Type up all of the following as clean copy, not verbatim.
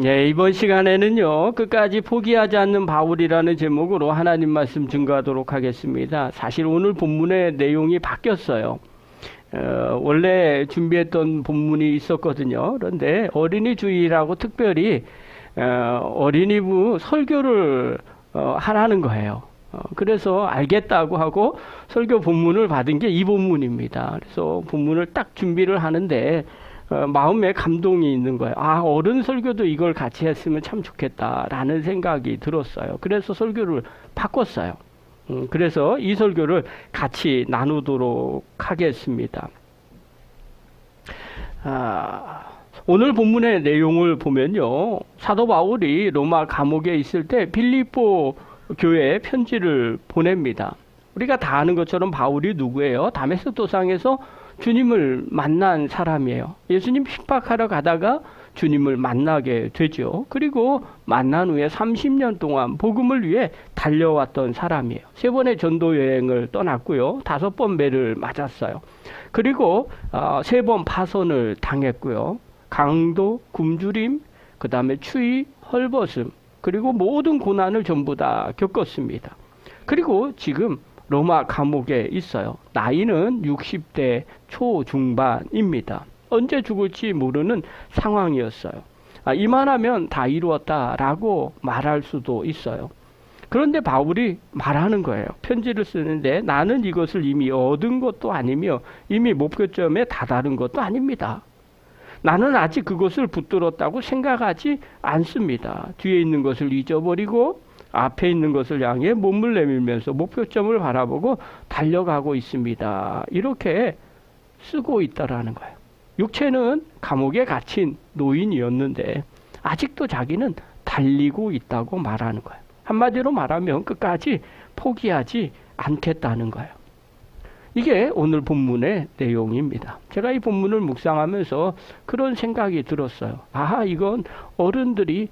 네, 이번 시간에는요, 끝까지 포기하지 않는 바울이라는 제목으로 하나님 말씀 증거하도록 하겠습니다. 사실 오늘 본문의 내용이 바뀌었어요. 원래 준비했던 본문이 있었거든요. 그런데 어린이 주일이라고 특별히 어린이부 설교를 하라는 거예요. 그래서 알겠다고 하고 설교 본문을 받은 게 이 본문입니다. 그래서 본문을 딱 준비를 하는데 마음에 감동이 있는 거예요. 아, 어른 설교도 이걸 같이 했으면 참 좋겠다라는 생각이 들었어요. 그래서 설교를 바꿨어요. 그래서 이 설교를 같이 나누도록 하겠습니다. 오늘 본문의 내용을 보면요, 사도 바울이 로마 감옥에 있을 때 빌립보 교회에 편지를 보냅니다. 우리가 다 아는 것처럼 바울이 누구예요? 다메섹 도상에서 주님을 만난 사람이에요. 예수님 핍박하러 가다가 주님을 만나게 되죠. 그리고 만난 후에 30년 동안 복음을 위해 달려왔던 사람이에요. 3번의 전도 여행을 떠났고요. 5번 매를 맞았어요. 그리고 3번 파선을 당했고요. 강도, 굶주림, 그 다음에 추위, 헐벗음, 그리고 모든 고난을 전부 다 겪었습니다. 그리고 지금 로마 감옥에 있어요. 나이는 60대 초중반입니다. 언제 죽을지 모르는 상황이었어요. 이만하면 다 이루었다라고 말할 수도 있어요. 그런데 바울이 말하는 거예요. 편지를 쓰는데 나는 이것을 이미 얻은 것도 아니며 이미 목표점에 다다른 것도 아닙니다. 나는 아직 그것을 붙들었다고 생각하지 않습니다. 뒤에 있는 것을 잊어버리고 앞에 있는 것을 향해 몸을 내밀면서 목표점을 바라보고 달려가고 있습니다. 이렇게 쓰고 있다라는 거예요. 육체는 감옥에 갇힌 노인이었는데 아직도 자기는 달리고 있다고 말하는 거예요. 한마디로 말하면 끝까지 포기하지 않겠다는 거예요. 이게 오늘 본문의 내용입니다. 제가 이 본문을 묵상하면서 그런 생각이 들었어요. 아하, 이건 어른들이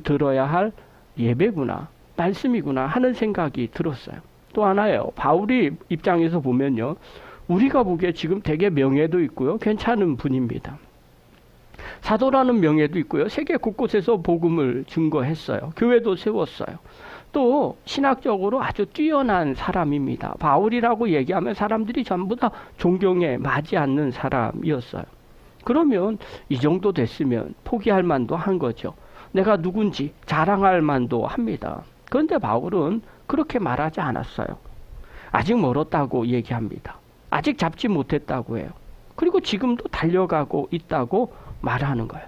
들어야 할 예배구나, 말씀이구나 하는 생각이 들었어요. 또 하나요. 바울이 입장에서 보면요, 우리가 보기에 지금 되게 명예도 있고요, 괜찮은 분입니다. 사도라는 명예도 있고요, 세계 곳곳에서 복음을 증거했어요. 교회도 세웠어요. 또 신학적으로 아주 뛰어난 사람입니다. 바울이라고 얘기하면 사람들이 전부 다 존경에 마지 않는 사람이었어요. 그러면 이 정도 됐으면 포기할 만도 한 거죠. 내가 누군지 자랑할 만도 합니다. 그런데 바울은 그렇게 말하지 않았어요. 아직 멀었다고 얘기합니다. 아직 잡지 못했다고 해요. 그리고 지금도 달려가고 있다고 말하는 거예요.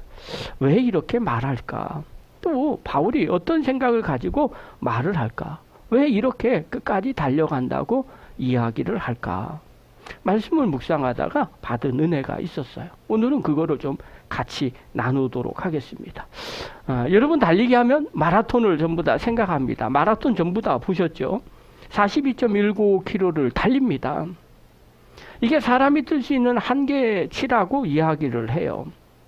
왜 이렇게 말할까? 또 바울이 어떤 생각을 가지고 말을 할까? 왜 이렇게 끝까지 달려간다고 이야기를 할까? 말씀을 묵상하다가 받은 은혜가 있었어요. 오늘은 그거를 좀 같이 나누도록 하겠습니다. 여러분 달리기 하면 마라톤을 전부 다 생각합니다. 마라톤 전부 다 보셨죠? 42.19km를 달립니다. 이게 사람이 뛸 수 있는 한계치라고 이야기를 해요.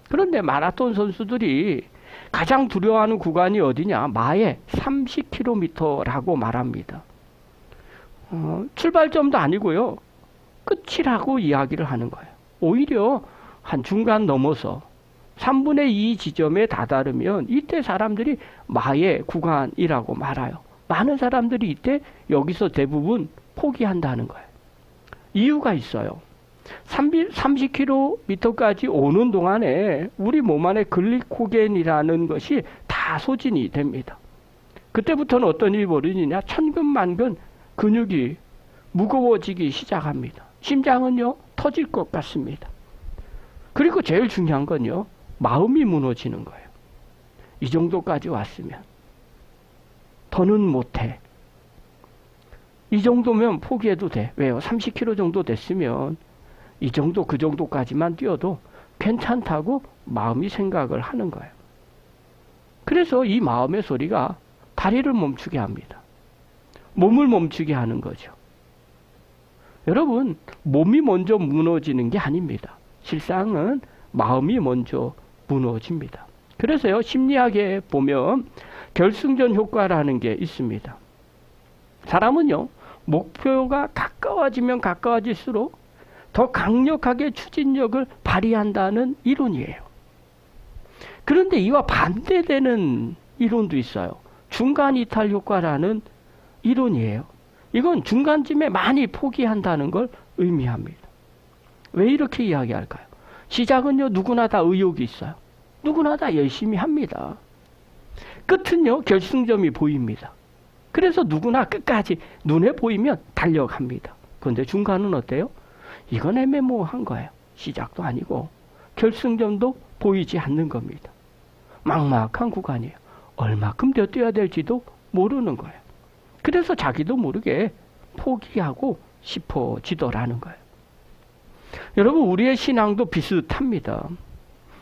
그런데 마라톤 선수들이 가장 두려워하는 구간이 어디냐? 마의 30km라고 말합니다. 출발점도 아니고요, 끝이라고 이야기를 하는 거예요. 오히려 한 중간 넘어서 3분의 2 지점에 다다르면 이때 사람들이 마의 구간이라고 말해요. 많은 사람들이 이때 여기서 대부분 포기한다는 거예요. 이유가 있어요. 30km까지 오는 동안에 우리 몸 안에 글리코겐이라는 것이 다 소진이 됩니다. 그때부터는 어떤 일이 벌어지냐? 천근만근 근육이 무거워지기 시작합니다. 심장은요, 터질 것 같습니다. 그리고 제일 중요한 건요, 마음이 무너지는 거예요. 이 정도까지 왔으면 더는 못해. 이 정도면 포기해도 돼. 왜요? 30km 정도 됐으면 이 정도, 그 정도까지만 뛰어도 괜찮다고 마음이 생각을 하는 거예요. 그래서 이 마음의 소리가 다리를 멈추게 합니다. 몸을 멈추게 하는 거죠. 여러분, 몸이 먼저 무너지는 게 아닙니다. 실상은 마음이 먼저 무너집니다. 그래서요, 심리학에 보면 결승전 효과라는 게 있습니다. 사람은요, 목표가 가까워지면 가까워질수록 더 강력하게 추진력을 발휘한다는 이론이에요. 그런데 이와 반대되는 이론도 있어요. 중간 이탈 효과라는 이론이에요. 이건 중간쯤에 많이 포기한다는 걸 의미합니다. 왜 이렇게 이야기할까요? 시작은요, 누구나 다 의욕이 있어요. 누구나 다 열심히 합니다. 끝은요, 결승점이 보입니다. 그래서 누구나 끝까지 눈에 보이면 달려갑니다. 그런데 중간은 어때요? 이건 애매모호한 거예요. 시작도 아니고 결승점도 보이지 않는 겁니다. 막막한 구간이에요. 얼마큼 더 뛰어야 될지도 모르는 거예요. 그래서 자기도 모르게 포기하고 싶어지더라는 거예요. 여러분, 우리의 신앙도 비슷합니다.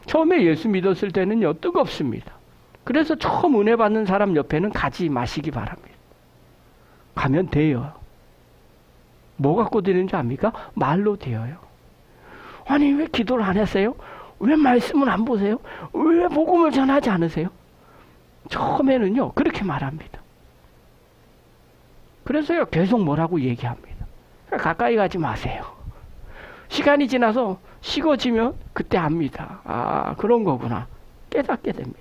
처음에 예수 믿었을 때는요, 뜨겁습니다. 그래서 처음 은혜 받는 사람 옆에는 가지 마시기 바랍니다. 가면 돼요. 뭐 갖고 되는지 압니까? 말로 되어요. 아니, 왜 기도를 안 하세요? 왜 말씀을 안 보세요? 왜 복음을 전하지 않으세요? 처음에는요, 그렇게 말합니다. 그래서요, 계속 뭐라고 얘기합니다. 가까이 가지 마세요. 시간이 지나서 식어지면 그때 압니다. 아, 그런 거구나. 깨닫게 됩니다.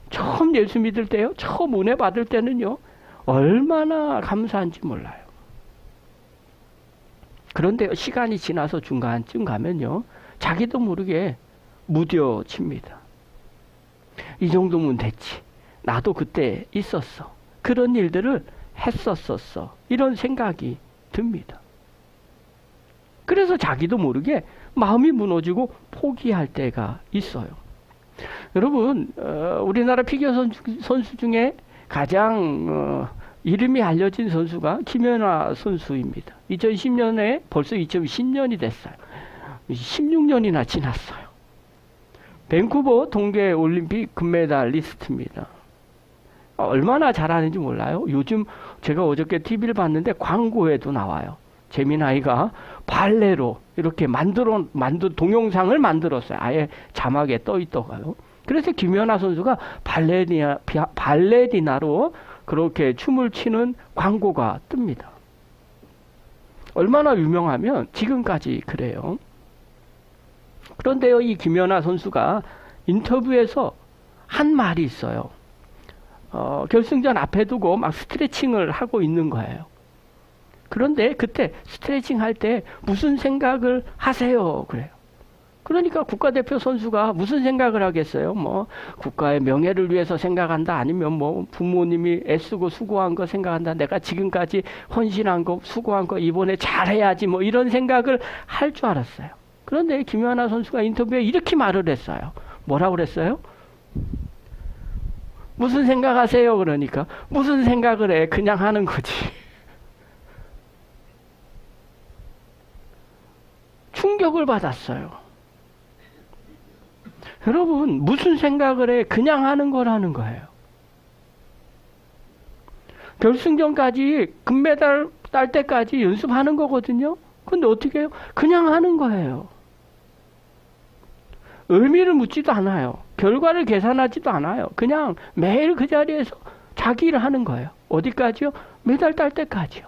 처음 예수 믿을 때요, 처음 은혜 받을 때는요, 얼마나 감사한지 몰라요. 그런데 시간이 지나서 중간쯤 가면요, 자기도 모르게 무뎌집니다. 이 정도면 됐지. 나도 그때 있었어. 그런 일들을 했었었어. 이런 생각이 듭니다. 그래서 자기도 모르게 마음이 무너지고 포기할 때가 있어요. 여러분, 우리나라 피겨 선수 중에 가장 이름이 알려진 선수가 김연아 선수입니다. 2010년에 벌써 2010년이 됐어요. 16년이나 지났어요. 밴쿠버 동계올림픽 금메달리스트입니다. 얼마나 잘하는지 몰라요. 요즘 제가 어저께 TV를 봤는데 광고에도 나와요. 재민아이가 발레로 이렇게 동영상을 만들었어요. 아예 자막에 떠 있더라고요. 그래서 김연아 선수가 발레리나로 그렇게 춤을 추는 광고가 뜹니다. 얼마나 유명하면 지금까지 그래요. 그런데요, 이 김연아 선수가 인터뷰에서 한 말이 있어요. 결승전 앞에 두고 막 스트레칭을 하고 있는 거예요. 그런데 그때 스트레칭 할 때 무슨 생각을 하세요? 그래요. 그러니까 국가대표 선수가 무슨 생각을 하겠어요? 뭐 국가의 명예를 위해서 생각한다, 아니면 뭐 부모님이 애쓰고 수고한 거 생각한다, 내가 지금까지 헌신한 거, 수고한 거 이번에 잘해야지, 뭐 이런 생각을 할 줄 알았어요. 그런데 김연아 선수가 인터뷰에 이렇게 말을 했어요. 뭐라고 그랬어요? 무슨 생각하세요? 그러니까 무슨 생각을 해? 그냥 하는 거지. 충격을 받았어요. 여러분, 무슨 생각을 해? 그냥 하는 거라는 거예요. 결승전까지 금메달 딸 때까지 연습하는 거거든요. 근데 어떻게 해요? 그냥 하는 거예요. 의미를 묻지도 않아요. 결과를 계산하지도 않아요. 그냥 매일 그 자리에서 자기 일을 하는 거예요. 어디까지요? 메달 딸 때까지요.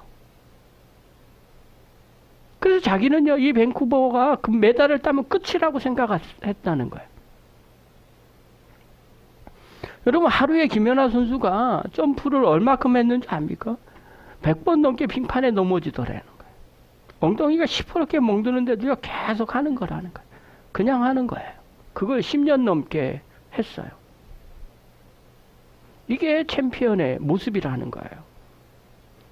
그래서 자기는요, 이 밴쿠버가 그 메달을 따면 끝이라고 생각했다는 거예요. 여러분, 하루에 김연아 선수가 점프를 얼마큼 했는지 압니까? 100번 넘게 빙판에 넘어지더라는 거예요. 엉덩이가 시퍼렇게 멍드는데도 계속 하는 거라는 거예요. 그냥 하는 거예요. 그걸 10년 넘게 했어요. 이게 챔피언의 모습이라는 거예요.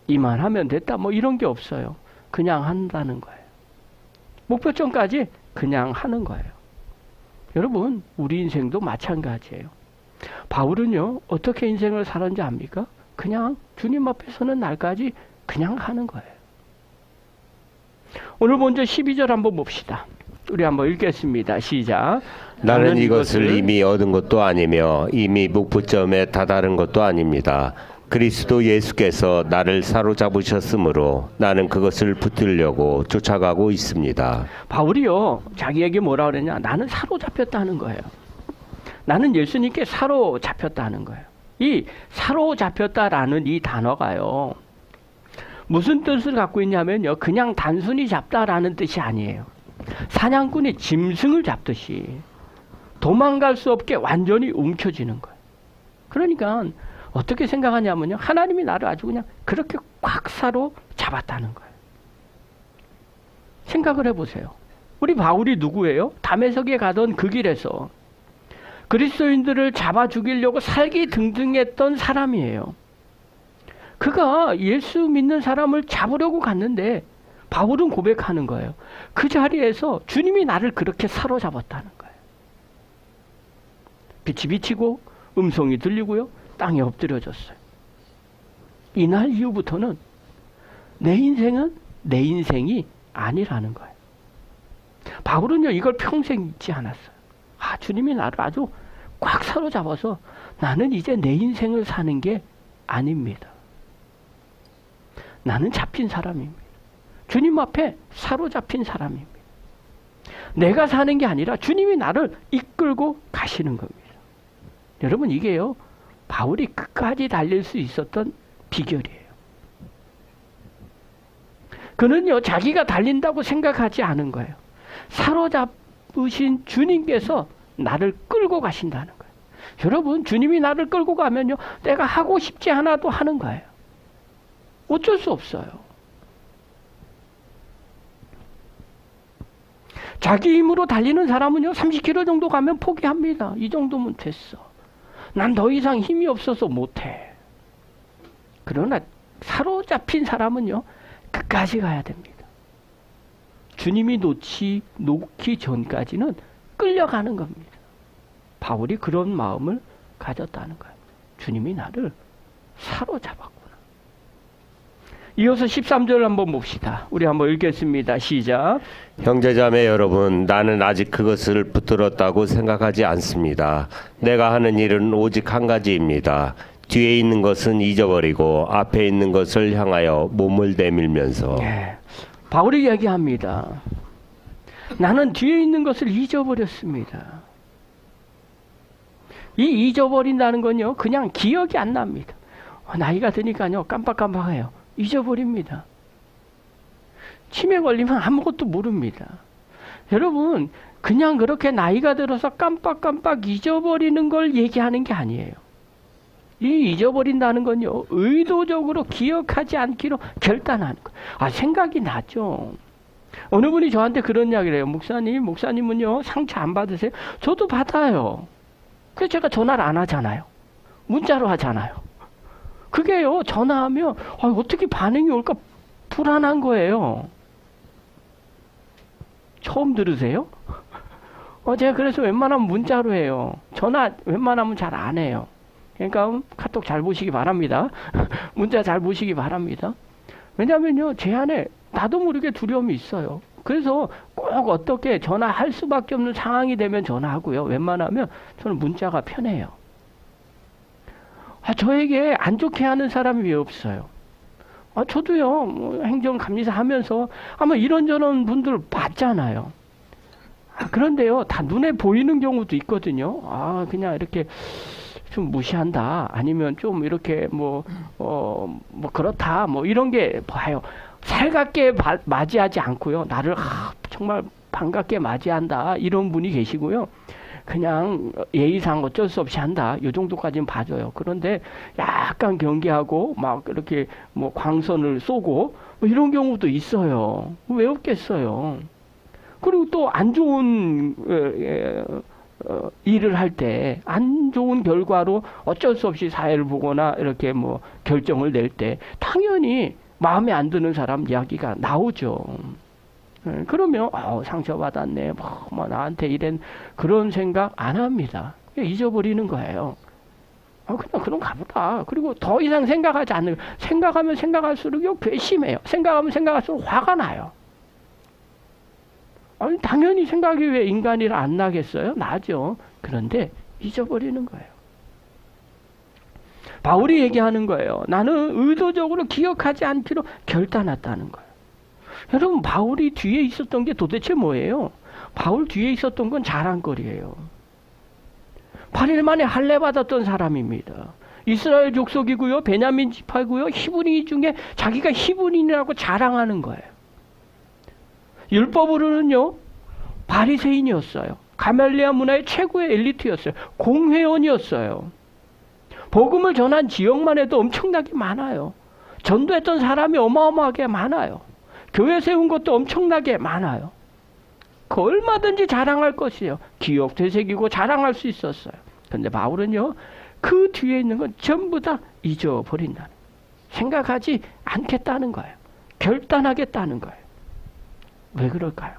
이만하면 됐다, 뭐 이런 게 없어요. 그냥 한다는 거예요. 목표점까지 그냥 하는 거예요. 여러분, 우리 인생도 마찬가지예요. 바울은요, 어떻게 인생을 살았는지 압니까? 그냥 주님 앞에 서는 날까지 그냥 하는 거예요. 오늘 먼저 12절 한번 봅시다. 우리 한번 읽겠습니다. 시작. 나는 이것을 이미 얻은 것도 아니며 이미 목표점에 다다른 것도 아닙니다. 그리스도 예수께서 나를 사로잡으셨으므로 나는 그것을 붙들려고 쫓아가고 있습니다. 바울이요, 자기에게 뭐라 그랬냐? 나는 사로잡혔다는 거예요. 나는 예수님께 사로잡혔다는 거예요. 이 사로잡혔다라는 이 단어가요, 무슨 뜻을 갖고 있냐면요, 그냥 단순히 잡다라는 뜻이 아니에요. 사냥꾼이 짐승을 잡듯이 도망갈 수 없게 완전히 움켜쥐는 거예요. 그러니까 어떻게 생각하냐면요. 하나님이 나를 아주 그냥 그렇게 꽉 사로잡았다는 거예요. 생각을 해보세요. 우리 바울이 누구예요? 다메섹에 가던 그 길에서 그리스도인들을 잡아 죽이려고 살기 등등했던 사람이에요. 그가 예수 믿는 사람을 잡으려고 갔는데 바울은 고백하는 거예요. 그 자리에서 주님이 나를 그렇게 사로잡았다는 거예요. 빛이 비치고 음성이 들리고요. 땅에 엎드려졌어요. 이날 이후부터는 내 인생은 내 인생이 아니라는 거예요. 바울은요, 이걸 평생 잊지 않았어요. 주님이 나를 아주 꽉 사로잡아서 나는 이제 내 인생을 사는 게 아닙니다. 나는 잡힌 사람입니다. 주님 앞에 사로잡힌 사람입니다. 내가 사는 게 아니라 주님이 나를 이끌고 가시는 겁니다. 여러분, 이게요, 바울이 끝까지 달릴 수 있었던 비결이에요. 그는요, 자기가 달린다고 생각하지 않은 거예요. 사로잡으신 주님께서 나를 끌고 가신다는 거예요. 여러분, 주님이 나를 끌고 가면요, 내가 하고 싶지 않아도 하는 거예요. 어쩔 수 없어요. 자기 힘으로 달리는 사람은요, 30km 정도 가면 포기합니다. 이 정도면 됐어. 난 더 이상 힘이 없어서 못해. 그러나 사로잡힌 사람은요, 끝까지 가야 됩니다. 주님이 놓기 전까지는 끌려가는 겁니다. 바울이 그런 마음을 가졌다는 거예요. 주님이 나를 사로잡았구나. 이어서 13절 한번 봅시다. 우리 한번 읽겠습니다. 시작. 형제자매 여러분, 나는 아직 그것을 붙들었다고 생각하지 않습니다. 내가 하는 일은 오직 한 가지입니다. 뒤에 있는 것은 잊어버리고 앞에 있는 것을 향하여 몸을 내밀면서. 바울이 얘기합니다. 나는 뒤에 있는 것을 잊어버렸습니다. 이 잊어버린다는 건요, 그냥 기억이 안 납니다. 나이가 드니까요, 깜빡깜빡해요. 잊어버립니다. 치매 걸리면 아무것도 모릅니다. 여러분, 그냥 그렇게 나이가 들어서 깜빡깜빡 잊어버리는 걸 얘기하는 게 아니에요. 이 잊어버린다는 건요, 의도적으로 기억하지 않기로 결단하는 거예요. 생각이 나죠. 어느 분이 저한테 그런 이야기를 해요. 목사님은요, 상처 안 받으세요? 저도 받아요. 그래서 제가 전화를 안 하잖아요. 문자로 하잖아요. 그게요, 전화하면 어떻게 반응이 올까 불안한 거예요. 처음 들으세요? 제가 그래서 웬만하면 문자로 해요. 전화 웬만하면 잘 안 해요. 그러니까 카톡 잘 보시기 바랍니다. 문자 잘 보시기 바랍니다. 왜냐면요, 제 안에 나도 모르게 두려움이 있어요. 그래서 꼭 어떻게 전화할 수밖에 없는 상황이 되면 전화하고요. 웬만하면 저는 문자가 편해요. 저에게 안 좋게 하는 사람이 왜 없어요? 저도요, 행정감리사 하면서 아마 이런저런 분들 봤잖아요. 그런데요, 다 눈에 보이는 경우도 있거든요. 그냥 이렇게 좀 무시한다. 아니면 좀 이렇게 그렇다. 이런 게 봐요. 살갑게 맞이하지 않고요. 나를 정말 반갑게 맞이한다. 이런 분이 계시고요. 그냥 예의상 어쩔 수 없이 한다. 이 정도까지는 봐줘요. 그런데 약간 경계하고 막 이렇게 광선을 쏘고 이런 경우도 있어요. 왜 없겠어요. 그리고 또 안 좋은 일을 할 때 안 좋은 결과로 어쩔 수 없이 사회를 보거나 이렇게 결정을 낼 때 당연히 마음에 안 드는 사람 이야기가 나오죠. 그러면 상처받았네, 나한테 이런 그런 생각 안 합니다. 잊어버리는 거예요. 그럼 가보다. 그리고 더 이상 생각하지 않는, 생각하면 생각할수록요, 괘씸해요. 생각하면 생각할수록 화가 나요. 당연히 생각이 왜 인간이라 안 나겠어요? 나죠. 그런데 잊어버리는 거예요. 바울이 얘기하는 거예요. 나는 의도적으로 기억하지 않기로 결단했다는 거예요. 여러분, 바울이 뒤에 있었던 게 도대체 뭐예요? 바울 뒤에 있었던 건 자랑거리예요. 8일 만에 할례 받았던 사람입니다. 이스라엘 족속이고요, 베냐민 지파고요, 히브리 중에 자기가 히브리인이라고 자랑하는 거예요. 율법으로는요, 바리새인이었어요. 가말리아 문화의 최고의 엘리트였어요. 공회원이었어요. 복음을 전한 지역만 해도 엄청나게 많아요. 전도했던 사람이 어마어마하게 많아요. 교회 세운 것도 엄청나게 많아요. 그 얼마든지 자랑할 것이에요. 기억 되새기고 자랑할 수 있었어요. 근데 바울은요, 그 뒤에 있는 건 전부 다 잊어버린다는, 생각하지 않겠다는 거예요. 결단하겠다는 거예요. 왜 그럴까요?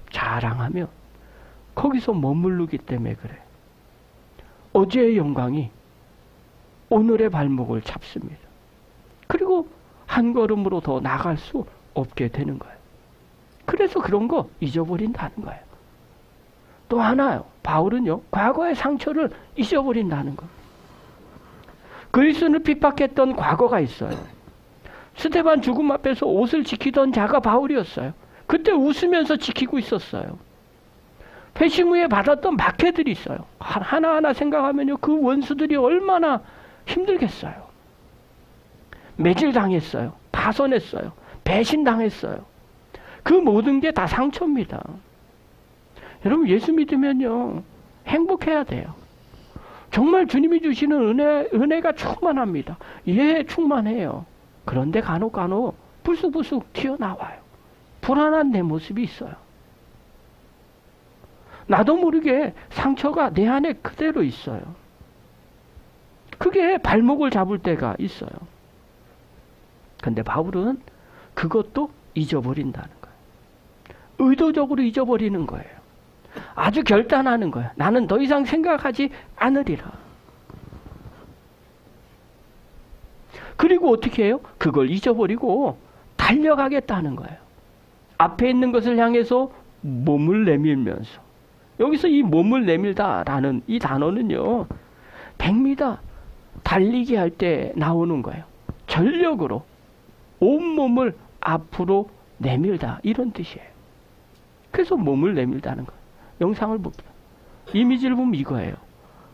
자랑하면 거기서 머무르기 때문에 그래요. 어제의 영광이 오늘의 발목을 잡습니다. 그리고 한 걸음으로 더 나갈 수 없게 되는 거예요. 그래서 그런 거 잊어버린다는 거예요. 또 하나요. 바울은요, 과거의 상처를 잊어버린다는 거예요. 그리스도를 핍박했던 과거가 있어요. 스데반 죽음 앞에서 옷을 지키던 자가 바울이었어요. 그때 웃으면서 지키고 있었어요. 회심 후에 받았던 박해들이 있어요. 하나하나 생각하면요, 그 원수들이 얼마나 힘들겠어요. 매질당했어요. 파손했어요. 배신당했어요. 그 모든 게 다 상처입니다. 여러분, 예수 믿으면요, 행복해야 돼요. 정말 주님이 주시는 은혜가 충만합니다. 예, 충만해요. 그런데 간혹 불쑥불쑥 튀어나와요. 불안한 내 모습이 있어요. 나도 모르게 상처가 내 안에 그대로 있어요. 그게 발목을 잡을 때가 있어요. 근데 바울은 그것도 잊어버린다는 거예요. 의도적으로 잊어버리는 거예요. 아주 결단하는 거예요. 나는 더 이상 생각하지 않으리라. 그리고 어떻게 해요? 그걸 잊어버리고 달려가겠다는 거예요. 앞에 있는 것을 향해서 몸을 내밀면서. 여기서 이 몸을 내밀다라는 이 단어는요, 100m 달리기 할 때 나오는 거예요. 전력으로 온몸을 앞으로 내밀다, 이런 뜻이에요. 그래서 몸을 내밀다는 거예요. 영상을 볼게요. 이미지를 보면 이거예요.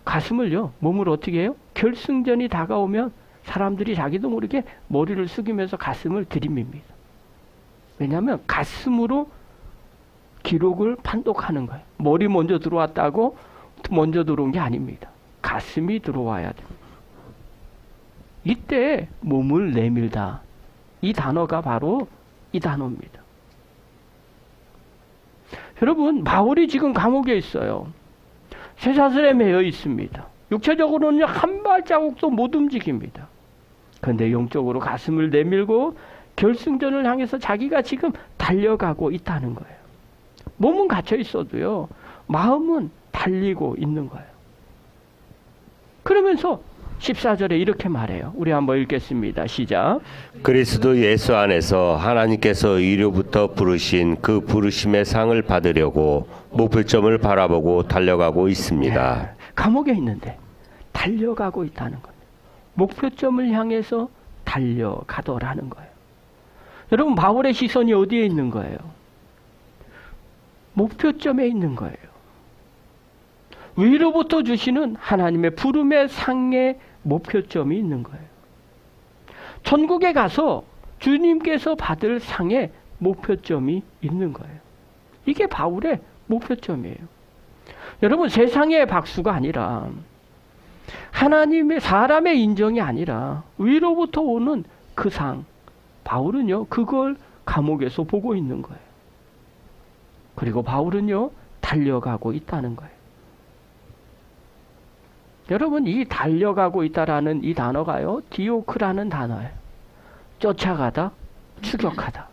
가슴을요, 몸을 어떻게 해요? 결승전이 다가오면 사람들이 자기도 모르게 머리를 숙이면서 가슴을 들이밉니다. 왜냐하면 가슴으로 기록을 판독하는 거예요. 머리 먼저 들어왔다고 먼저 들어온 게 아닙니다. 가슴이 들어와야 됩니다. 이때 몸을 내밀다, 이 단어가 바로 이 단어입니다. 여러분, 바울이 지금 감옥에 있어요. 쇠사슬에 매여 있습니다. 육체적으로는 한 발자국도 못 움직입니다. 그런데 영적으로 가슴을 내밀고 결승전을 향해서 자기가 지금 달려가고 있다는 거예요. 몸은 갇혀 있어도요, 마음은 달리고 있는 거예요. 그러면서 14절에 이렇게 말해요. 우리 한번 읽겠습니다. 시작. 그리스도 예수 안에서 하나님께서 이로부터 부르신 그 부르심의 상을 받으려고 목표점을 바라보고 달려가고 있습니다. 네, 감옥에 있는데 달려가고 있다는 겁니다. 목표점을 향해서 달려가더라는 거예요. 여러분, 바울의 시선이 어디에 있는 거예요? 목표점에 있는 거예요. 위로부터 주시는 하나님의 부름의 상의 목표점이 있는 거예요. 천국에 가서 주님께서 받을 상의 목표점이 있는 거예요. 이게 바울의 목표점이에요. 여러분, 세상의 박수가 아니라, 하나님의, 사람의 인정이 아니라 위로부터 오는 그 상, 바울은요, 그걸 감옥에서 보고 있는 거예요. 그리고 바울은요, 달려가고 있다는 거예요. 여러분, 이 달려가고 있다라는 이 단어가요, 디오크라는 단어예요. 쫓아가다, 추격하다.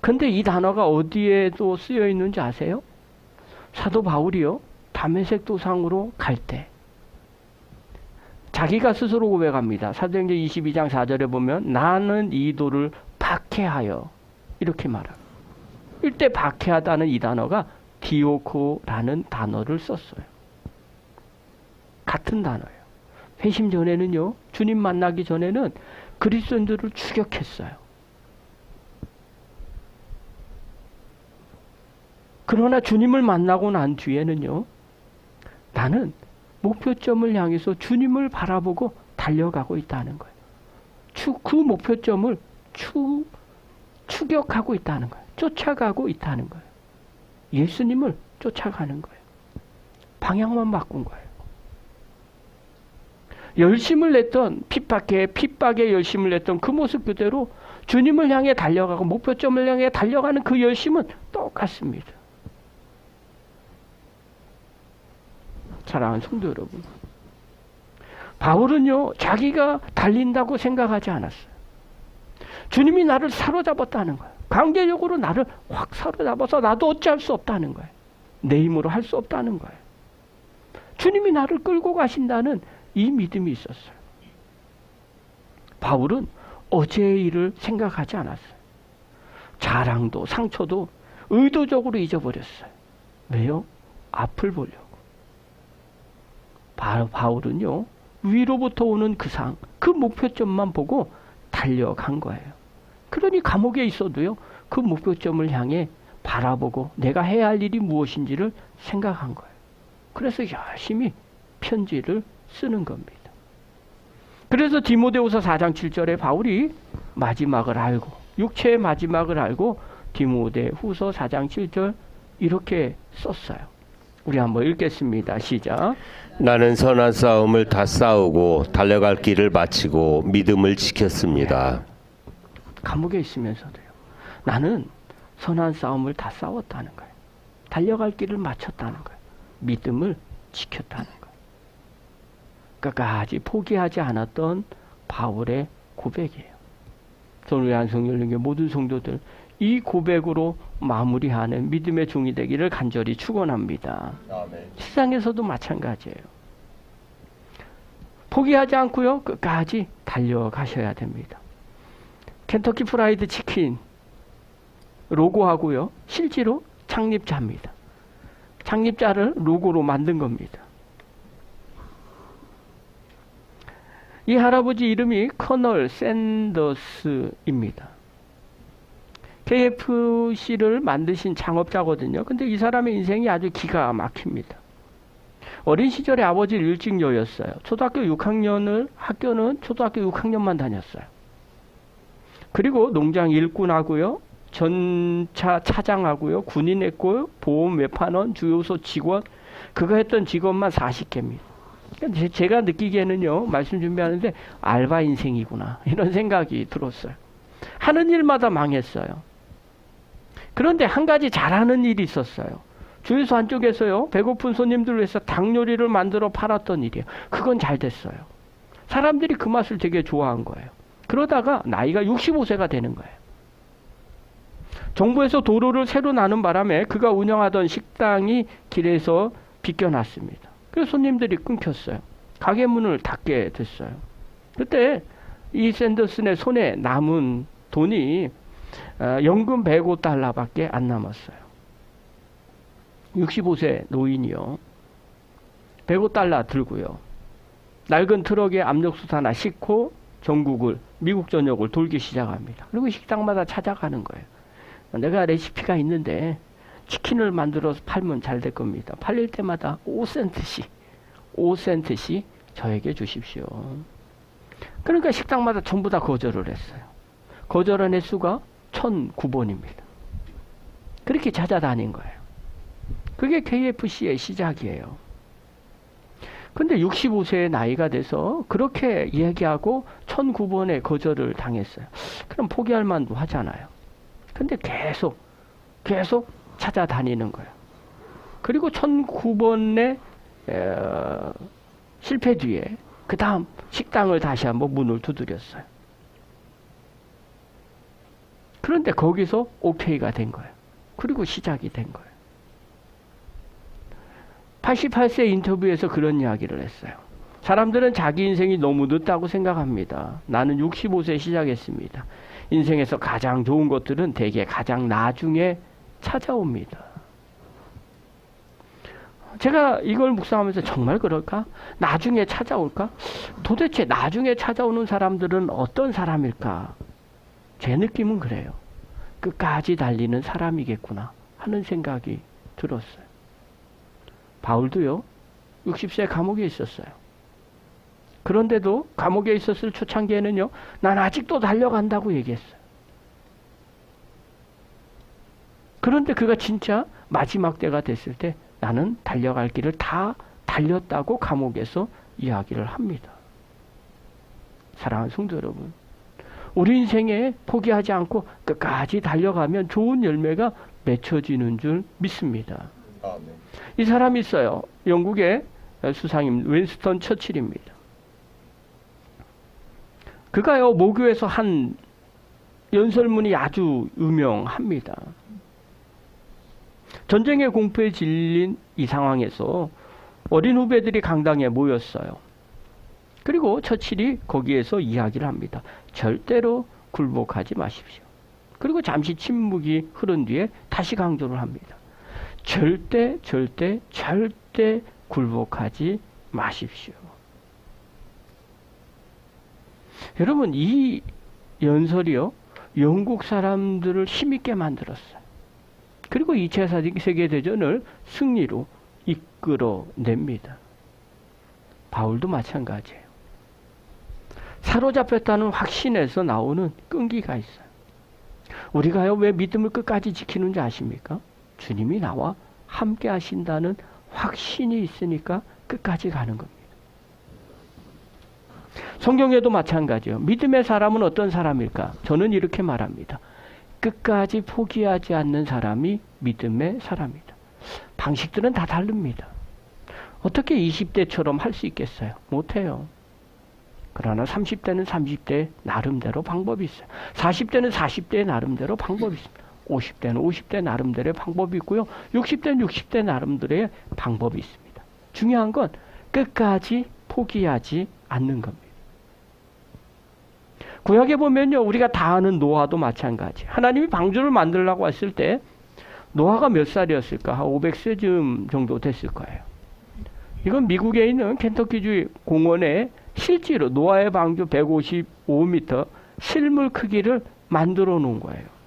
근데 이 단어가 어디에도 쓰여 있는지 아세요? 사도 바울이요, 다메섹 도상으로 갈 때 자기가 스스로 고백합니다. 사도행전 22장 4절에 보면 나는 이 도를 박해하여, 이렇게 말합니다. 이때 박해하다는 이 단어가 디오코라는 단어를 썼어요. 같은 단어예요. 회심 전에는요, 주님 만나기 전에는 그리스도인들을 추격했어요. 그러나 주님을 만나고 난 뒤에는요, 나는 목표점을 향해서 주님을 바라보고 달려가고 있다는 거예요. 그 목표점을 추격하고 있다는 거예요. 쫓아가고 있다는 거예요. 예수님을 쫓아가는 거예요. 방향만 바꾼 거예요. 열심을 냈던 핍박에 열심을 냈던 그 모습 그대로 주님을 향해 달려가고 목표점을 향해 달려가는 그 열심은 똑같습니다. 사랑하는 성도 여러분, 바울은요 자기가 달린다고 생각하지 않았어요. 주님이 나를 사로잡았다는 거예요. 강제적으로 나를 확 사로잡아서 나도 어찌할 수 없다는 거예요. 내 힘으로 할 수 없다는 거예요. 주님이 나를 끌고 가신다는 이 믿음이 있었어요. 바울은 어제의 일을 생각하지 않았어요. 자랑도 상처도 의도적으로 잊어버렸어요. 왜요? 앞을 보려고. 바울은요 위로부터 오는 그 상, 그 목표점만 보고 달려간 거예요. 그러니 감옥에 있어도요 그 목표점을 향해 바라보고 내가 해야 할 일이 무엇인지를 생각한 거예요. 그래서 열심히 편지를 쓰는 겁니다. 그래서 디모데후서 4장 7절에 바울이 마지막을 알고 육체의 마지막을 알고 디모데후서 4장 7절 이렇게 썼어요. 우리 한번 읽겠습니다. 시작. 나는 선한 싸움을 다 싸우고 달려갈 길을 마치고 믿음을 지켰습니다. 감옥에 있으면서도요. 나는 선한 싸움을 다 싸웠다는 거예요. 달려갈 길을 마쳤다는 거예요. 믿음을 지켰다는 거예요. 끝까지 포기하지 않았던 바울의 고백이에요. 저는 한성열림교회 모든 성도들 이 고백으로 마무리하는 믿음의 종이 되기를 간절히 축원합니다. 세상에서도 마찬가지예요. 포기하지 않고요. 끝까지 달려가셔야 됩니다. 켄터키 프라이드 치킨 로고하고요. 실제로 창립자입니다. 창립자를 로고로 만든 겁니다. 이 할아버지 이름이 커널 샌더스입니다. KFC를 만드신 창업자거든요. 근데 이 사람의 인생이 아주 기가 막힙니다. 어린 시절에 아버지를 일찍 여였어요. 초등학교 6학년을 학교는 초등학교 6학년만 다녔어요. 그리고 농장 일꾼하고요. 전차 차장하고요. 군인했고요. 보험 외판원, 주유소 직원. 그거 했던 직원만 40개입니다. 제가 느끼기에는요. 말씀 준비하는데 알바 인생이구나. 이런 생각이 들었어요. 하는 일마다 망했어요. 그런데 한 가지 잘하는 일이 있었어요. 주유소 안쪽에서요. 배고픈 손님들을 위해서 닭 요리를 만들어 팔았던 일이에요. 그건 잘 됐어요. 사람들이 그 맛을 되게 좋아한 거예요. 그러다가 나이가 65세가 되는 거예요. 정부에서 도로를 새로 나눈 바람에 그가 운영하던 식당이 길에서 비껴났습니다. 그래서 손님들이 끊겼어요. 가게 문을 닫게 됐어요. 그때 이 샌더슨의 손에 남은 돈이 연금 $105밖에 안 남았어요. 65세 노인이요. $105 들고요. 낡은 트럭에 압력솥 하나 싣고 전국을 미국 전역을 돌기 시작합니다. 그리고 식당마다 찾아가는 거예요. 내가 레시피가 있는데 치킨을 만들어서 팔면 잘 될 겁니다. 팔릴 때마다 5센트씩 저에게 주십시오. 그러니까 식당마다 전부 다 거절을 했어요. 거절한 횟수가 1009번입니다. 그렇게 찾아다닌 거예요. 그게 KFC의 시작이에요. 근데 65세의 나이가 돼서 그렇게 이야기하고 1009번의 거절을 당했어요. 그럼 포기할 만도 하잖아요. 근데 계속 찾아다니는 거예요. 그리고 1009번의 실패 뒤에 그 다음 식당을 다시 한번 문을 두드렸어요. 그런데 거기서 오케이가 된 거예요. 그리고 시작이 된 거예요. 88세 인터뷰에서 그런 이야기를 했어요. 사람들은 자기 인생이 너무 늦다고 생각합니다. 나는 65세 시작했습니다. 인생에서 가장 좋은 것들은 대개 가장 나중에 찾아옵니다. 제가 이걸 묵상하면서 정말 그럴까? 나중에 찾아올까? 도대체 나중에 찾아오는 사람들은 어떤 사람일까? 제 느낌은 그래요. 끝까지 달리는 사람이겠구나 하는 생각이 들었어요. 바울도요. 60세 감옥에 있었어요. 그런데도 감옥에 있었을 초창기에는요. 난 아직도 달려간다고 얘기했어요. 그런데 그가 진짜 마지막 때가 됐을 때 나는 달려갈 길을 다 달렸다고 감옥에서 이야기를 합니다. 사랑하는 성도 여러분, 우리 인생에 포기하지 않고 끝까지 달려가면 좋은 열매가 맺혀지는 줄 믿습니다. 이 사람이 있어요. 영국의 수상인 윈스턴 처칠입니다. 그가요, 모교에서 한 연설문이 아주 유명합니다. 전쟁의 공포에 질린 이 상황에서 어린 후배들이 강당에 모였어요. 그리고 처칠이 거기에서 이야기를 합니다. 절대로 굴복하지 마십시오. 그리고 잠시 침묵이 흐른 뒤에 다시 강조를 합니다. 절대 굴복하지 마십시오. 여러분, 이 연설이요, 영국 사람들을 힘있게 만들었어요. 그리고 2차 세계대전을 승리로 이끌어냅니다. 바울도 마찬가지예요. 사로잡혔다는 확신에서 나오는 끈기가 있어요. 우리가요, 왜 믿음을 끝까지 지키는지 아십니까? 주님이 나와 함께 하신다는 확신이 있으니까 끝까지 가는 겁니다. 성경에도 마찬가지예요. 믿음의 사람은 어떤 사람일까? 저는 이렇게 말합니다. 끝까지 포기하지 않는 사람이 믿음의 사람이다. 방식들은 다 다릅니다. 어떻게 20대처럼 할 수 있겠어요? 못해요. 그러나 30대는 30대 나름대로 방법이 있어요. 40대는 40대 나름대로 방법이 있습니다. 50대는 50대 나름대로의 방법이 있고요. 60대는 60대 나름대로의 방법이 있습니다. 중요한 건 끝까지 포기하지 않는 겁니다. 구약에 보면요, 우리가 다 아는 노아도 마찬가지. 하나님이 방주를 만들려고 했을 때 노아가 몇 살이었을까? 한 500세쯤 정도 됐을 거예요. 이건 미국에 있는 켄터키주 공원에 실제로 노아의 방주 155m 실물 크기를 만들어 놓은 거예요.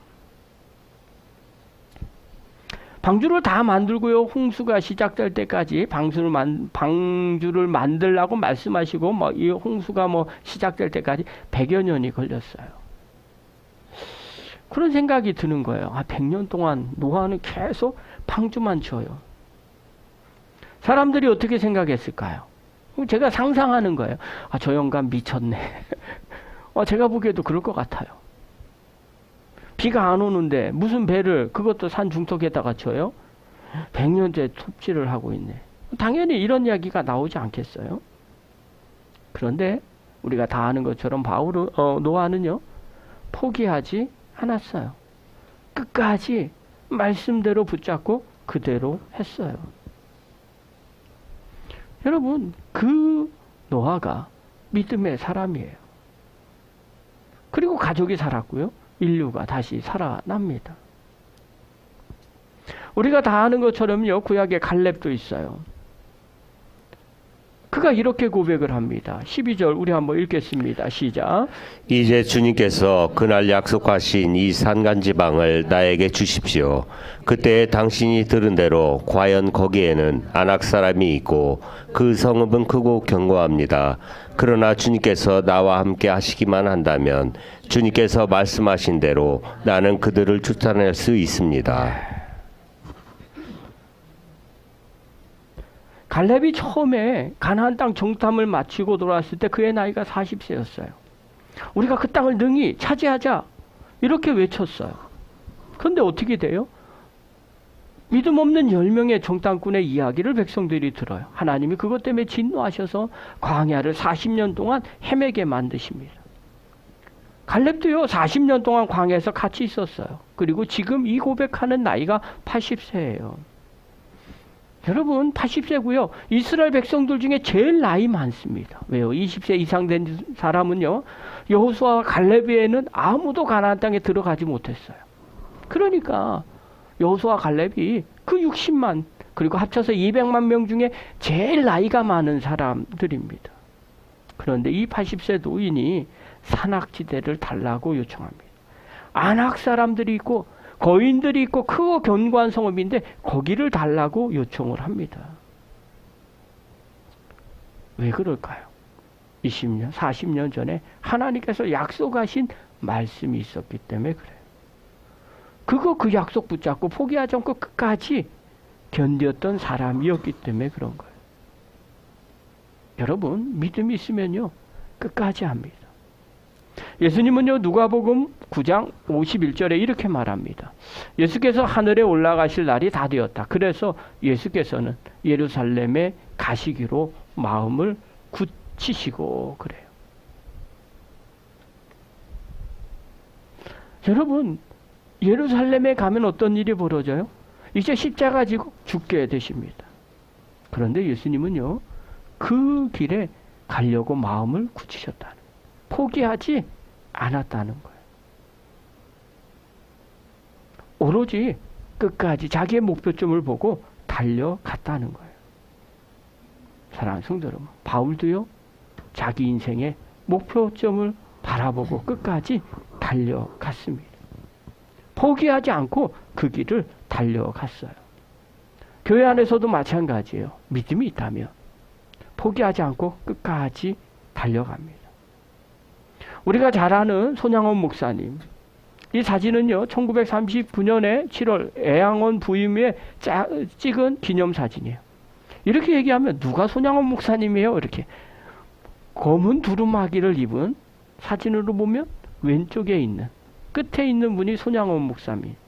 방주를 다 만들고요, 홍수가 시작될 때까지 방주를 만들라고 말씀하시고, 이 홍수가 시작될 때까지 100여 년이 걸렸어요. 그런 생각이 드는 거예요. 100년 동안 노아는 계속 방주만 지어요. 사람들이 어떻게 생각했을까요? 제가 상상하는 거예요. 저 영감 미쳤네. 제가 보기에도 그럴 것 같아요. 비가 안 오는데 무슨 배를 그것도 산 중턱에다가 쳐요? 100년째 톱질을 하고 있네. 당연히 이런 이야기가 나오지 않겠어요? 그런데 우리가 다 아는 것처럼 노아는요, 포기하지 않았어요. 끝까지 말씀대로 붙잡고 그대로 했어요. 여러분, 그 노아가 믿음의 사람이에요. 그리고 가족이 살았고요, 인류가 다시 살아납니다. 우리가 다 아는 것처럼요, 구약에 갈렙도 있어요. 그가 이렇게 고백을 합니다. 12절 우리 한번 읽겠습니다. 시작. 이제 주님께서 그날 약속하신 이 산간지방을 나에게 주십시오. 그때 당신이 들은 대로 과연 거기에는 아낙 사람이 있고 그 성읍은 크고 견고합니다. 그러나 주님께서 나와 함께 하시기만 한다면 주님께서 말씀하신 대로 나는 그들을 쫓아낼 수 있습니다. 갈렙이 처음에 가나안 땅 정탐을 마치고 돌아왔을 때 그의 나이가 40세였어요. 우리가 그 땅을 능히 차지하자 이렇게 외쳤어요. 그런데 어떻게 돼요? 믿음 없는 10명의 정탐꾼의 이야기를 백성들이 들어요. 하나님이 그것 때문에 진노하셔서 광야를 40년 동안 헤매게 만드십니다. 갈렙도요, 40년 동안 광야에서 같이 있었어요. 그리고 지금 이 고백하는 나이가 80세예요. 여러분, 80세고요. 이스라엘 백성들 중에 제일 나이 많습니다. 왜요? 20세 이상 된 사람은요, 여호수아와 갈렙 외에는 아무도 가나안 땅에 들어가지 못했어요. 그러니까 여호수아와 갈렙이 그 60만 그리고 합쳐서 200만 명 중에 제일 나이가 많은 사람들입니다. 그런데 이 80세 노인이 산악지대를 달라고 요청합니다. 안악 사람들이 있고 거인들이 있고 크고 견고한 성읍인데 거기를 달라고 요청을 합니다. 왜 그럴까요? 20년, 40년 전에 하나님께서 약속하신 말씀이 있었기 때문에 그래요. 그 약속 붙잡고 포기하지 않고 끝까지 견뎠던 사람이었기 때문에 그런 거예요. 여러분, 믿음이 있으면요, 끝까지 합니다. 예수님은요, 누가복음 9장 51절에 이렇게 말합니다. 예수께서 하늘에 올라가실 날이 다 되었다. 그래서 예수께서는 예루살렘에 가시기로 마음을 굳히시고 그래요. 여러분, 예루살렘에 가면 어떤 일이 벌어져요? 이제 십자가 지고 죽게 되십니다. 그런데 예수님은요, 그 길에 가려고 마음을 굳히셨다는 거예요. 포기하지 않았다는 거예요. 오로지 끝까지 자기의 목표점을 보고 달려갔다는 거예요. 사랑하는 성도 여러분, 바울도요, 자기 인생의 목표점을 바라보고 끝까지 달려갔습니다. 포기하지 않고 그 길을 달려갔어요. 교회 안에서도 마찬가지예요. 믿음이 있다면 포기하지 않고 끝까지 달려갑니다. 우리가 잘 아는 손양원 목사님, 이 사진은요, 1939년에 7월 애양원 부임에 찍은 기념사진이에요. 이렇게 얘기하면 누가 손양원 목사님이에요? 이렇게 검은 두루마기를 입은, 사진으로 보면 왼쪽에 있는, 끝에 있는 분이 손양원 목사입니다.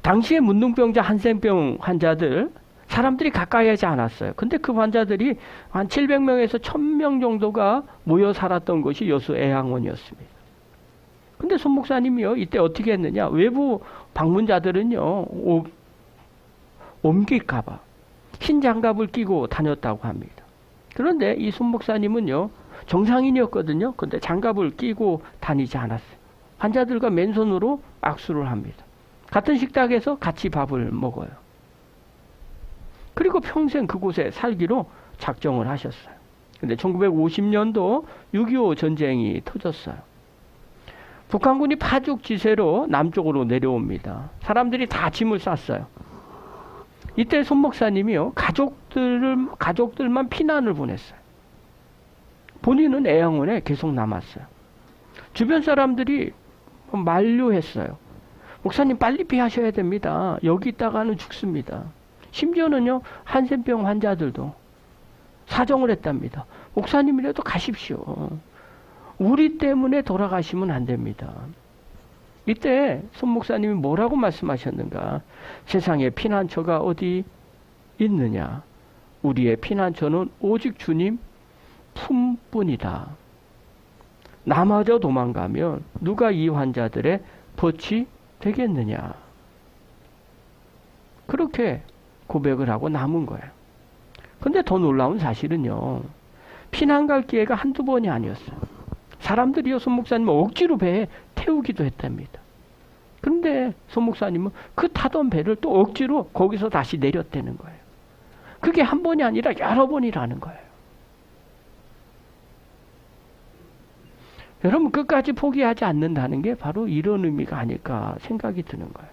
당시에 문둥병자 한센병 환자들, 사람들이 가까이 하지 않았어요. 근데 그 환자들이 한 700명에서 1000명 정도가 모여 살았던 것이 여수 애양원이었습니다. 근데 손 목사님이요, 이때 어떻게 했느냐? 외부 방문자들은요, 옮길까봐 흰 장갑을 끼고 다녔다고 합니다. 그런데 이 손 목사님은요, 정상인이었거든요. 근데 장갑을 끼고 다니지 않았어요. 환자들과 맨손으로 악수를 합니다. 같은 식탁에서 같이 밥을 먹어요. 그리고 평생 그곳에 살기로 작정을 하셨어요. 근데 1950년도 6.25 전쟁이 터졌어요. 북한군이 파죽지세로 남쪽으로 내려옵니다. 사람들이 다 짐을 쌌어요. 이때 손 목사님이요, 가족들만 피난을 보냈어요. 본인은 애양원에 계속 남았어요. 주변 사람들이 만류했어요. 목사님 빨리 피하셔야 됩니다. 여기 있다가는 죽습니다. 심지어는요, 한센병 환자들도 사정을 했답니다. 목사님이라도 가십시오. 우리 때문에 돌아가시면 안 됩니다. 이때 손 목사님이 뭐라고 말씀하셨는가? 세상에 피난처가 어디 있느냐? 우리의 피난처는 오직 주님 품뿐이다. 나마저 도망가면 누가 이 환자들의 벗이 되겠느냐? 그렇게 고백을 하고 남은 거예요. 근데 더 놀라운 사실은요, 피난 갈 기회가 한두 번이 아니었어요. 사람들이요, 손 목사님을 억지로 배에 태우기도 했답니다. 그런데 손 목사님은 그 타던 배를 또 억지로 거기서 다시 내렸다는 거예요. 그게 한 번이 아니라 여러 번이라는 거예요. 여러분, 끝까지 포기하지 않는다는 게 바로 이런 의미가 아닐까 생각이 드는 거예요.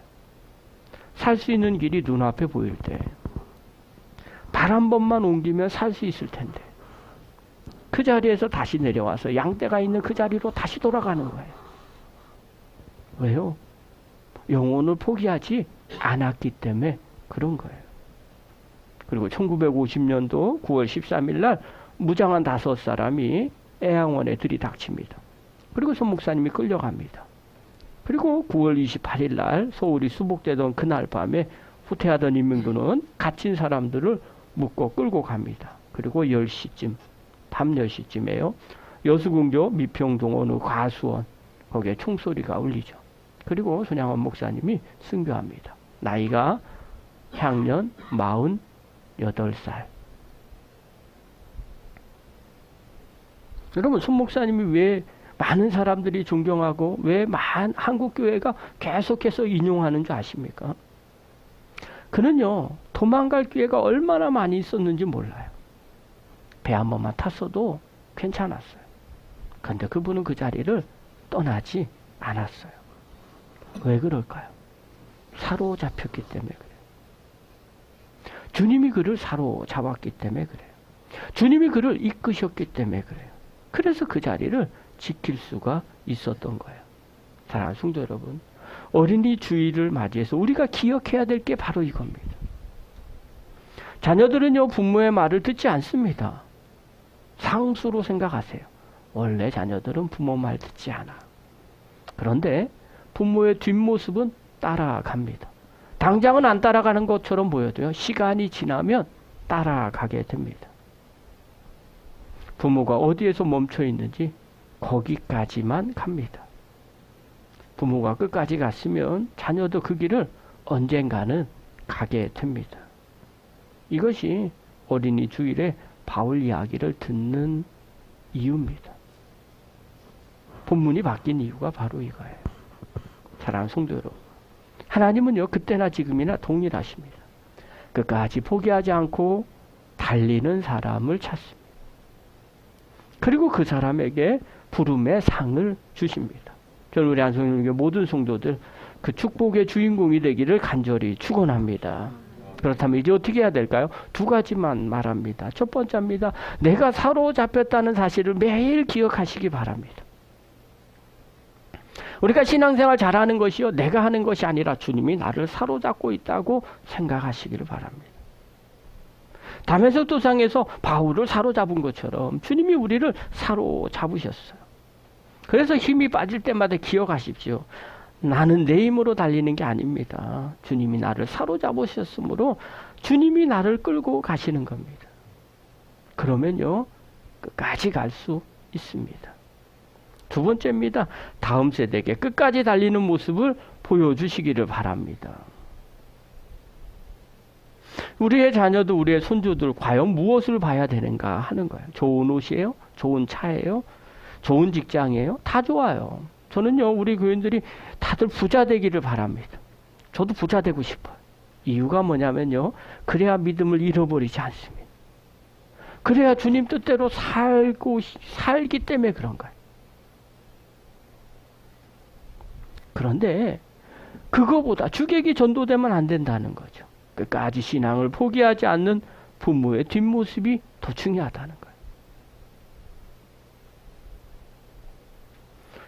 살 수 있는 길이 눈앞에 보일 때 발 한 번만 옮기면 살 수 있을 텐데 그 자리에서 다시 내려와서 양떼가 있는 그 자리로 다시 돌아가는 거예요. 왜요? 영혼을 포기하지 않았기 때문에 그런 거예요. 그리고 1950년도 9월 13일 날 무장한 5사람이 애양원에 들이닥칩니다. 그리고 손 목사님이 끌려갑니다. 그리고 9월 28일 날 서울이 수복되던 그날 밤에 후퇴하던 인민군은 갇힌 사람들을 묶고 끌고 갑니다. 그리고 10시쯤, 밤 10시쯤에요. 여수궁교 미평동 어느 과수원, 거기에 총소리가 울리죠. 그리고 손양원 목사님이 순교합니다. 나이가 향년 48살. 여러분, 손 목사님이 왜 많은 사람들이 존경하고 왜 한국교회가 계속해서 인용하는 줄 아십니까? 그는요, 도망갈 기회가 얼마나 많이 있었는지 몰라요. 배 한 번만 탔어도 괜찮았어요. 그런데 그분은 그 자리를 떠나지 않았어요. 왜 그럴까요? 사로잡혔기 때문에 그래요. 주님이 그를 사로잡았기 때문에 그래요. 주님이 그를 이끄셨기 때문에 그래요. 그래서 그 자리를 지킬 수가 있었던 거예요. 사랑하는 성도 여러분, 어린이 주일을 맞이해서 우리가 기억해야 될 게 바로 이겁니다. 자녀들은요, 부모의 말을 듣지 않습니다. 상수로 생각하세요. 원래 자녀들은 부모 말 듣지 않아. 그런데 부모의 뒷모습은 따라갑니다. 당장은 안 따라가는 것처럼 보여도요, 시간이 지나면 따라가게 됩니다. 부모가 어디에서 멈춰 있는지 거기까지만 갑니다. 부모가 끝까지 갔으면 자녀도 그 길을 언젠가는 가게 됩니다. 이것이 어린이 주일에 바울 이야기를 듣는 이유입니다. 본문이 바뀐 이유가 바로 이거예요. 사랑하는 성도 여러분, 하나님은요, 그때나 지금이나 동일하십니다. 끝까지 포기하지 않고 달리는 사람을 찾습니다. 그리고 그 사람에게 부름의 상을 주십니다. 저는 우리 안성교회 모든 성도들 그 축복의 주인공이 되기를 간절히 축원합니다. 그렇다면 이제 어떻게 해야 될까요? 두 가지만 말합니다. 첫 번째입니다. 내가 사로잡혔다는 사실을 매일 기억하시기 바랍니다. 우리가 신앙생활 잘하는 것이요, 내가 하는 것이 아니라 주님이 나를 사로잡고 있다고 생각하시기를 바랍니다. 다메섹도상에서 바울을 사로잡은 것처럼 주님이 우리를 사로잡으셨어요. 그래서 힘이 빠질 때마다 기억하십시오. 나는 내 힘으로 달리는 게 아닙니다. 주님이 나를 사로잡으셨으므로 주님이 나를 끌고 가시는 겁니다. 그러면요, 끝까지 갈 수 있습니다. 두 번째입니다. 다음 세대에게 끝까지 달리는 모습을 보여주시기를 바랍니다. 우리의 자녀도 우리의 손주들 과연 무엇을 봐야 되는가 하는 거예요. 좋은 옷이에요? 좋은 차예요? 좋은 직장이에요? 다 좋아요. 저는요, 우리 교인들이 다들 부자 되기를 바랍니다. 저도 부자 되고 싶어요. 이유가 뭐냐면요, 그래야 믿음을 잃어버리지 않습니다. 그래야 주님 뜻대로 살기 때문에 그런 거예요. 그런데 그거보다 주객이 전도되면 안 된다는 거죠. 끝까지 신앙을 포기하지 않는 부모의 뒷모습이 더 중요하다는 거예요.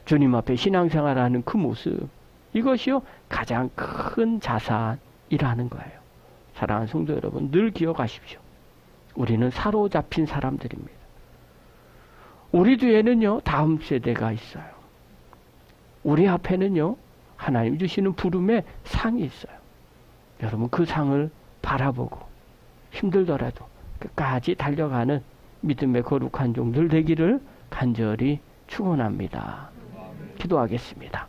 주님 앞에 신앙생활하는 그 모습, 이것이요, 가장 큰 자산이라는 거예요. 사랑하는 성도 여러분, 늘 기억하십시오. 우리는 사로잡힌 사람들입니다. 우리 뒤에는요, 다음 세대가 있어요. 우리 앞에는요, 하나님 주시는 부름의 상이 있어요. 여러분, 그 상을 바라보고 힘들더라도 끝까지 달려가는 믿음의 거룩한 종들 되기를 간절히 축원합니다. 기도하겠습니다.